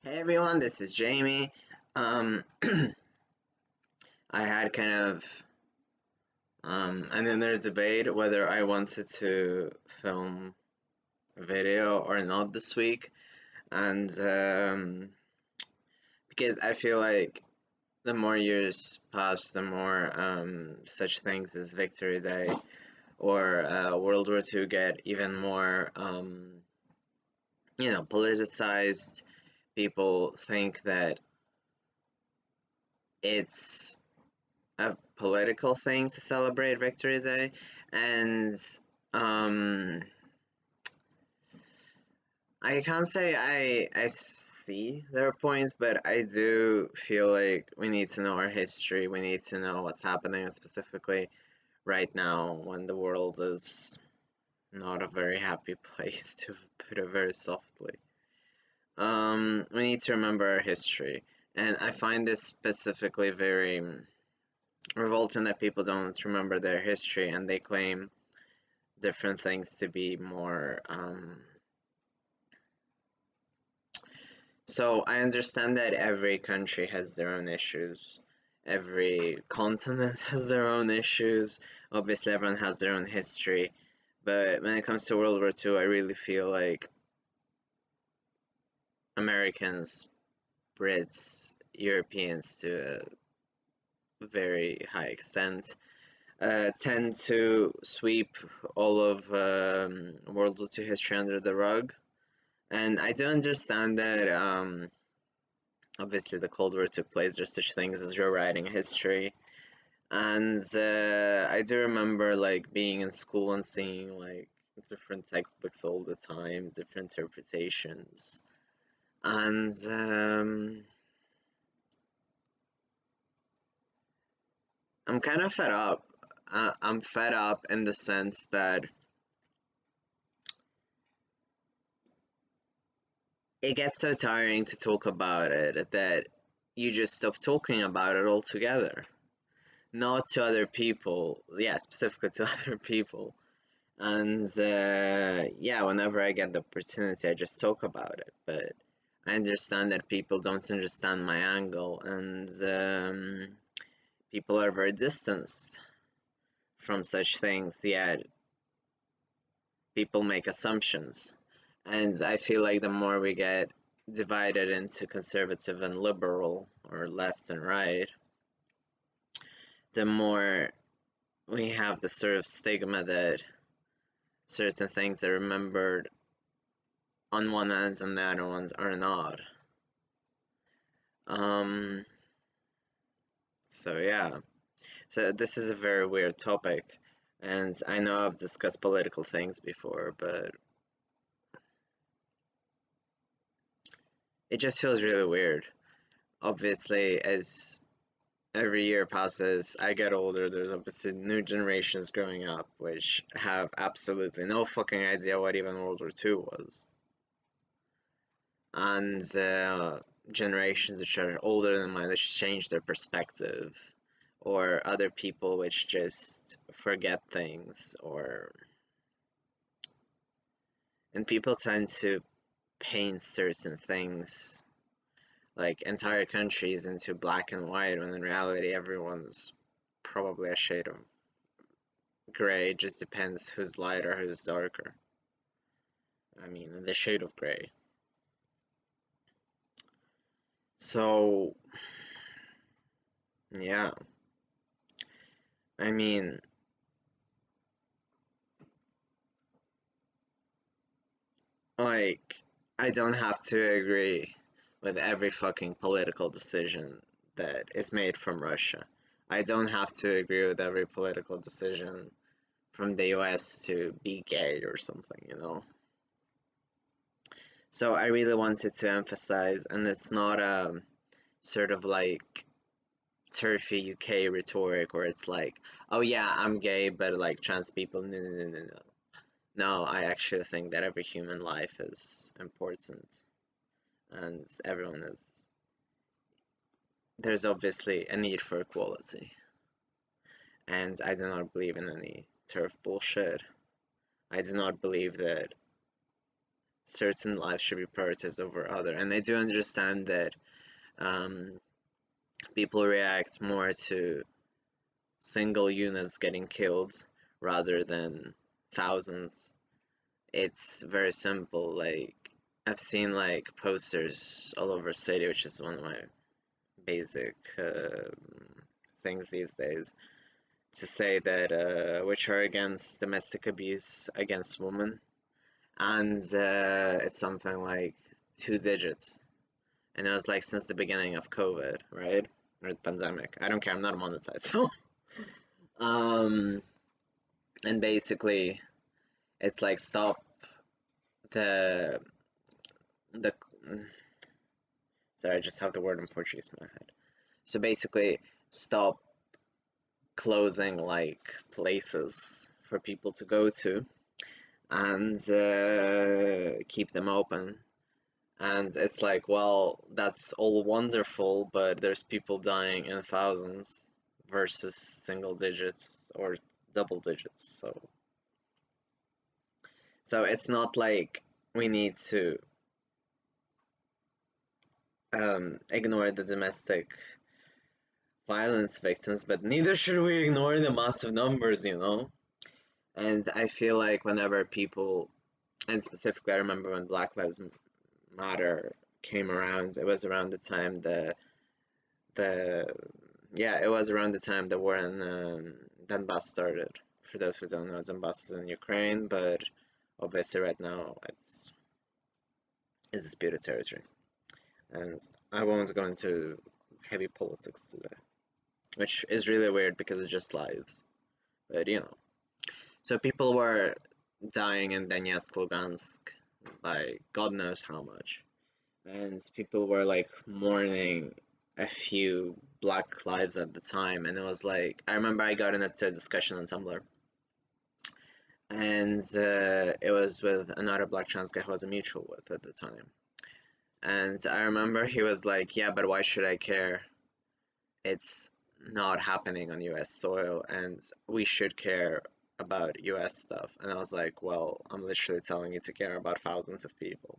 Hey everyone, this is Jamie. I had an inner debate whether I wanted to film a video or not this week, and because I feel like the more years pass, the more such things as Victory Day or World War II get even more, politicized. People think that it's a political thing to celebrate Victory Day, and um, I can't say I see their points, but I do feel like we need to know our history. We need to know what's happening specifically right now when the world is not a very happy place, to put it very softly. We need to remember our history, and I find this specifically very revolting that people don't remember their history and they claim different things to be more. So I understand that every country has their own issues, every continent has their own issues. Obviously, everyone has their own history. But when it comes to World War II, I really feel like Americans, Brits, Europeans to a very high extent tend to sweep all of World War II history under the rug. And I do understand that obviously the Cold War took place, there's such things as rewriting history. And I do remember like being in school and seeing like different textbooks all the time, different interpretations. And I'm kind of fed up. I'm fed up in the sense that it gets so tiring to talk about it that you just stop talking about it altogether. Not to other people, yeah, specifically to other people. And yeah, whenever I get the opportunity, I just talk about it. But I understand that people don't understand my angle, and people are very distanced from such things, yet people make assumptions. And I feel like the more we get divided into conservative and liberal, or left and right, the more we have the sort of stigma that certain things are remembered on one end and the other ones are not. Um, so yeah. So this is a very weird topic, and I know I've discussed political things before, but it just feels really weird. Obviously, as every year passes, I get older, there's obviously new generations growing up which have absolutely no fucking idea what even World War II was. And generations which are older than mine which change their perspective, or other people which just forget things, or and people tend to paint certain things like entire countries into black and white when in reality everyone's probably a shade of gray. It just depends who's lighter, who's darker. I mean, the shade of gray. So, yeah. I mean, like, I don't have to agree with every fucking political decision that is made from Russia. I don't have to agree with every political decision from the US to be gay or something, you know? So I really wanted to emphasize, and it's not a sort of like turfy UK rhetoric where it's like, oh yeah, I'm gay, but like trans people, no, no, no, no, no. No, I actually think that every human life is important, and everyone is. There's obviously a need for equality, and I do not believe in any turf bullshit. I do not believe that certain lives should be prioritized over other. And I do understand that um, people react more to single units getting killed rather than thousands. It's very simple. Like I've seen like posters all over city, which is one of my basic things these days, to say that which are against domestic abuse against women, and it's something like 2 digits, and it was like since the beginning of COVID, right? Or the pandemic. I don't care. I'm not monetized, so um, and basically it's like stop the the. Sorry, I just have the word in Portuguese in my head. So basically, stop closing like places for people to go to and keep them open. And it's like, well, that's all wonderful, but there's people dying in thousands versus single digits or double digits. So it's not like we need to ignore the domestic violence victims, but neither should we ignore the massive numbers, you know? And I feel like whenever people, and specifically, I remember when Black Lives Matter came around, it was around the time the yeah, it was around the time the war in Donbass started. For those who don't know, Donbass is in Ukraine, but obviously right now it's disputed territory, and I won't go into heavy politics today, which is really weird because it's just lives, but you know. So people were dying in Donetsk, Lugansk by God knows how much, and people were like mourning a few black lives at the time, and it was like I remember I got into a discussion on Tumblr, and it was with another black trans guy who was a mutual with at the time, and I remember he was like, yeah, but why should I care? It's not happening on US soil, and we should care about US stuff. And I was like, well, I'm literally telling you to care about thousands of people,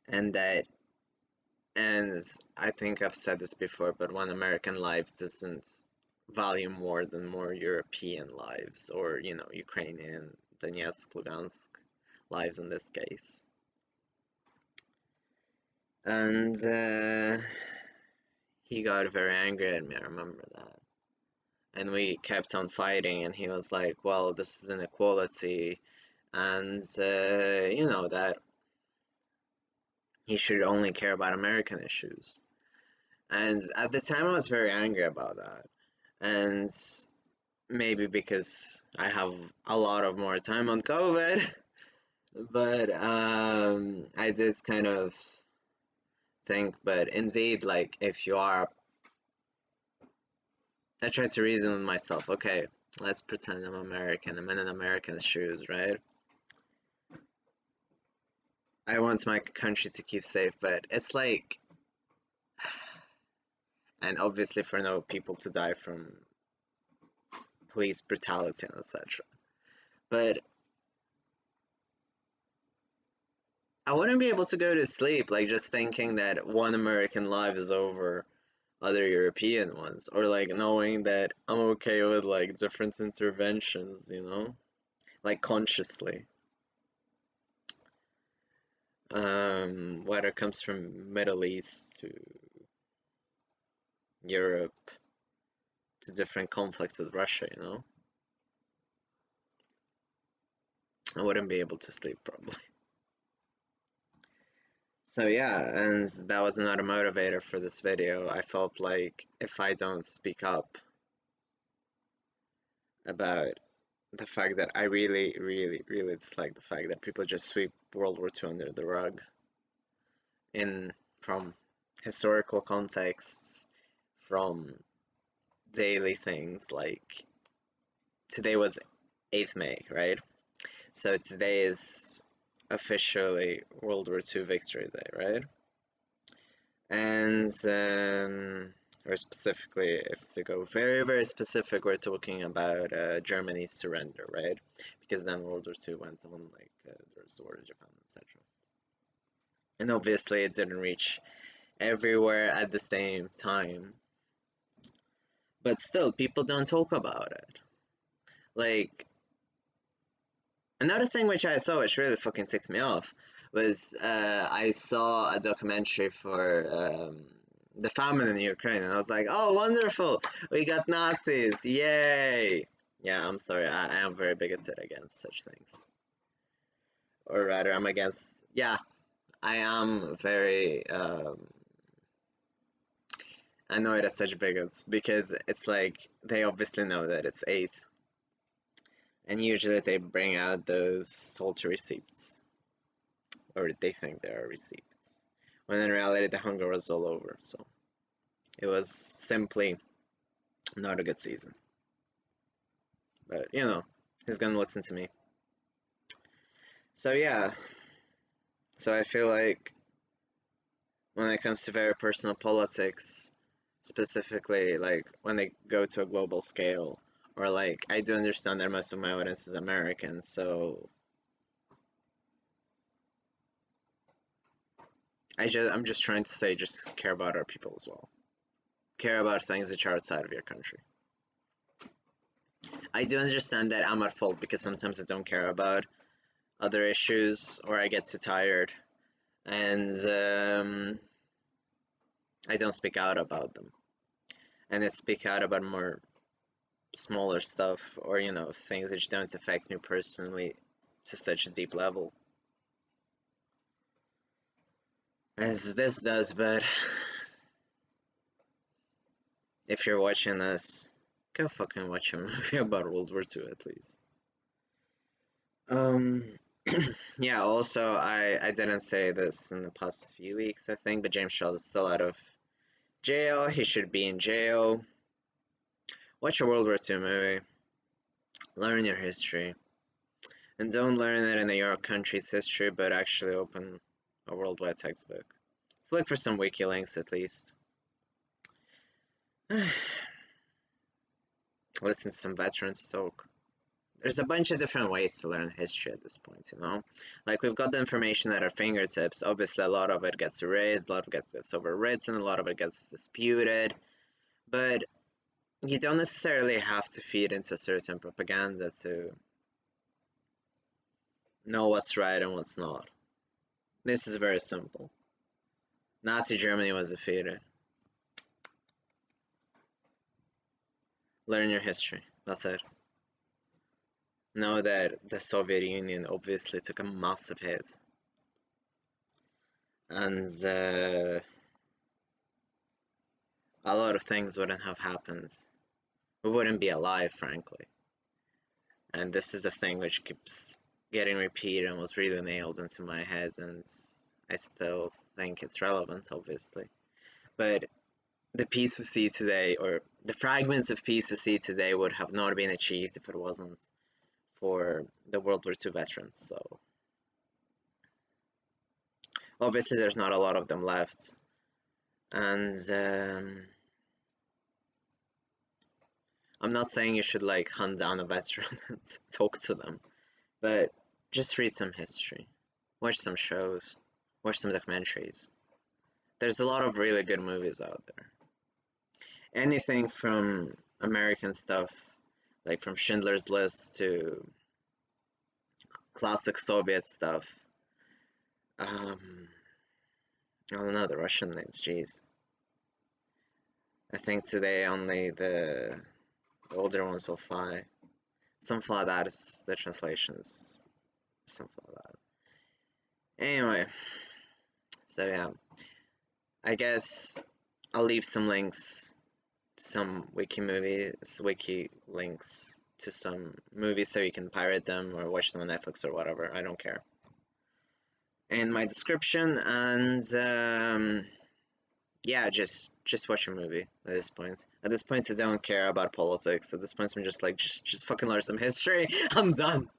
and that and I think I've said this before, but one American life doesn't value more than more European lives, or, you know, Ukrainian, Donetsk, Lugansk lives in this case. And he got very angry at me, I remember that. And we kept on fighting, and he was like, well, this is inequality, and, you know, that he should only care about American issues. And at the time, I was very angry about that. And maybe because I have a lot of more time on COVID, but I did kind of think, but indeed, like if you are, I tried to reason with myself, okay, let's pretend I'm American, I'm in an American's shoes, right? I want my country to keep safe, but it's like, and obviously for no people to die from police brutality and etc. But I wouldn't be able to go to sleep like just thinking that one American life is over other European ones, or like knowing that I'm okay with like different interventions, you know, like consciously. Whether it comes from Middle East to Europe to different conflicts with Russia, you know, I wouldn't be able to sleep probably. So yeah, and that was another motivator for this video. I felt like if I don't speak up about the fact that I really, really, really dislike the fact that people just sweep World War II under the rug in from historical contexts, from daily things like today was 8th May, right? So today is officially World War II Victory Day, right? And or specifically, if to go very, very specific, we're talking about Germany's surrender, right? because then World War II went on, like there was the War of Japan, etc. And obviously, it didn't reach everywhere at the same time, but still, people don't talk about it. Like, another thing which I saw, which really fucking ticks me off, was I saw a documentary for the famine in Ukraine, and I was like, oh, wonderful, we got Nazis, yay! Yeah, I'm sorry, I am very bigoted against such things. Or rather, I'm against, yeah, I am very annoyed at such bigots because it's like they obviously know that it's 8th, and usually they bring out those salty receipts, or they think they are receipts, when in reality the hunger was all over. So it was simply not a good season. But you know, he's gonna listen to me. So yeah, so I feel like when it comes to very personal politics, specifically like when they go to a global scale, or like I do understand that most of my audience is American, so I'm just trying to say just care about our people as well. Care about things which are outside of your country. I do understand that I'm at fault because sometimes I don't care about other issues or I get too tired and I don't speak out about them. And I speak out about more smaller stuff or, you know, things which don't affect me personally to such a deep level as this does. But if you're watching this, go fucking watch a movie about World War II at least. Um, yeah, also, I didn't say this in the past few weeks, I think, but James Charles is still out of jail. He should be in jail. Watch a World War II movie. Learn your history. And don't learn it in your country's history, but actually open a worldwide textbook. Look for some wiki links at least. Listen to some veterans talk. There's a bunch of different ways to learn history at this point, you know? Like, we've got the information at our fingertips. Obviously, a lot of it gets erased, a lot of it gets overwritten, a lot of it gets disputed. But you don't necessarily have to feed into certain propaganda to know what's right and what's not. This is very simple. Nazi Germany was defeated. Learn your history. That's it. Know that the Soviet Union obviously took a massive hit. And a lot of things wouldn't have happened. We wouldn't be alive, frankly. And this is a thing which keeps getting repeated and was really nailed into my head, and I still think it's relevant, obviously. But the peace we see today, or the fragments of peace we see today, would have not been achieved if it wasn't for the World War II veterans. So obviously there's not a lot of them left, and I'm not saying you should like hunt down a veteran and talk to them, but just read some history, watch some shows, watch some documentaries. There's a lot of really good movies out there. Anything from American stuff, like from Schindler's List to classic Soviet stuff. I don't know the Russian names, jeez. I think today only the older ones will fly. Something like that is the translations. Something like that. Anyway, so yeah. I guess I'll leave some links to some wiki links to some movies so you can pirate them or watch them on Netflix or whatever. I don't care. In my description, and yeah, just watch a movie at this point. At this point, I don't care about politics. At this point, I'm just like, just fucking learn some history. I'm done.